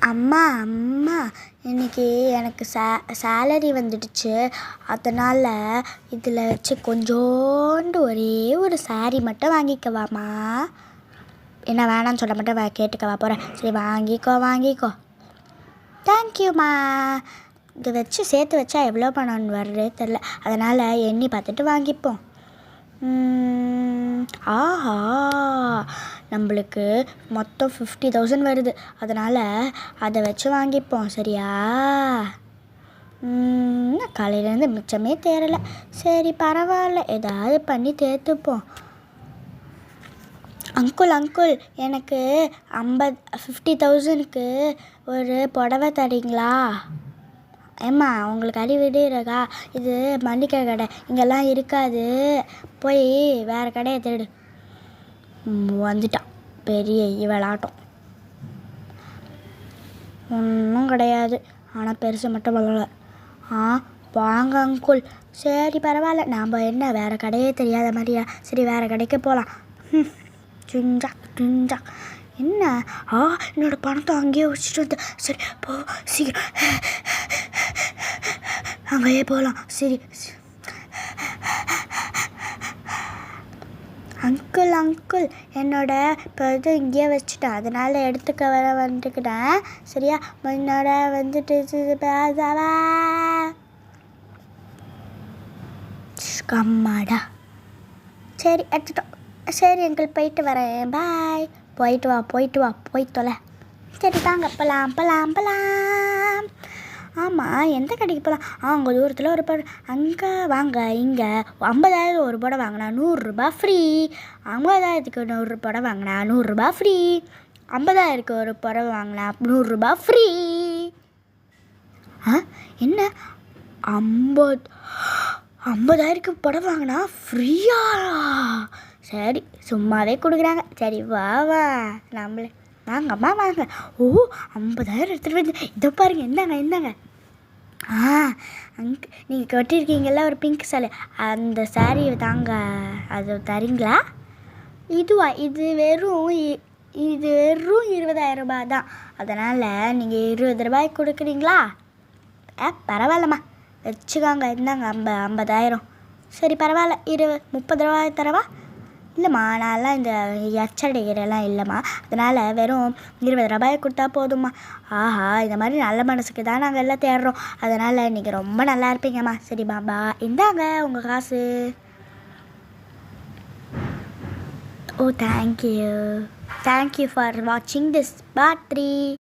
அம்மா அம்மா இன்னைக்கு எனக்கு சேலரி வந்துடுச்சு. அதனால் இதில் வச்சு கொஞ்சோண்டு ஒரே ஒரு சாரி மட்டும் வாங்கிக்கவாம்மா. என்ன வேணான்னு சொல்ல மட்டும் கேட்டுக்கவா போகிறேன். சரி வாங்கிக்கோ. தேங்க்யூம்மா. இதை வச்சு சேர்த்து வச்சா எவ்வளோ பணம்னு வருது தெரில. அதனால் எண்ணி பார்த்துட்டு வாங்கிப்போம். ஆஹா, நம்மளுக்கு மொத்தம் 50,000 வருது. அதனால் அதை வச்சு வாங்கிப்போம். சரியா? காலையிலேருந்து மிச்சமே தேரலை. சரி பரவாயில்ல, ஏதாவது பண்ணி தேர்த்துப்போம். அங்குள் எனக்கு 50,000க்கு ஒரு புடவை தரீங்களா? ஏம்மா, உங்களுக்கு அறிவிடு இருக்கா? இது மளிகை கடை, இங்கெல்லாம் இருக்காது. போய் வேறு கடையை தேடு. வந்துட்டான் பெரிய இவளாட்டம். ஒன்றும் கிடையாது, ஆனால் பெருசு மட்டும் வரல. வாங்க அங்குள். சரி பரவாயில்ல, நாம் என்ன வேறு கடையே தெரியாத மாதிரியா? சரி வேறு கடைக்கு போகலாம். சிஞ்சா என்ன? என்னோடய பணத்தை அங்கேயே வச்சுட்டு வந்து. சரி போ, சீக்கிரம் அங்கேயே போகலாம். சரி அங்குள் என்னோட இப்போ இது இங்கேயே வச்சுட்டேன். அதனால் எடுத்துக்க வந்துக்கிட்டேன். சரியா? என்னோட வந்துட்டு கம்மாடா. சரி எடுத்துட்டோம். சரி அங்கிள், போயிட்டு வரேன். பாய். போயிட்டு வா போய் தொலை. சரி தாங்க போகலாம். ஆமாம், எந்த கடைக்கு போகலாம்? அங்கே தூரத்தில் ஒரு படம். அங்கே வாங்க. இங்கே 50,000 ஒரு படம் வாங்கினா 100 ரூபா ஃப்ரீ. 50,000க்கு 100 படம் வாங்கினா 100 ரூபா ஃப்ரீ. 50,000க்கு ஒரு படம் வாங்கினா 100 ரூபா ஃப்ரீ. என்ன 50,000க்கு படம் வாங்கினா ஃப்ரீயா? சரி, சும்மாவே கொடுக்குறாங்க. சரி வா நம்மளே வாங்கம்மா வாங்க. 50,000 எடுத்துகிட்டு வந்து இதை பாருங்கள். இந்தாங்க. நீங்கள் கட்டியிருக்கீங்கள ஒரு பிங்க் சாரி, அந்த சாரீ தாங்க. அது தரீங்களா? இது வெறும் 20,000 ரூபாய் தான். அதனால் நீங்கள் 20 ரூபாய்க்கு கொடுக்குறீங்களா? பரவாயில்லம்மா, வச்சுக்கோங்க. இந்தாங்க 50,000. சரி பரவாயில்ல, 30 ரூபாய் தரவா? இல்லைம்மா, நான்லாம் இந்த எச்சடிக்கிறெல்லாம் இல்லைம்மா. அதனால் வெறும் 20 ரூபாய் கொடுத்தா போதும்மா. இந்த மாதிரி நல்ல மனசுக்கு தான் நாங்கள் எல்லாம் தேடுறோம். அதனால் நீங்கள் ரொம்ப நல்லா இருப்பீங்கம்மா. சரி பாபா, இந்தாங்க உங்கள் காசு. தேங்க்யூ ஃபார் வாட்சிங் திஸ் பார்ட் 3.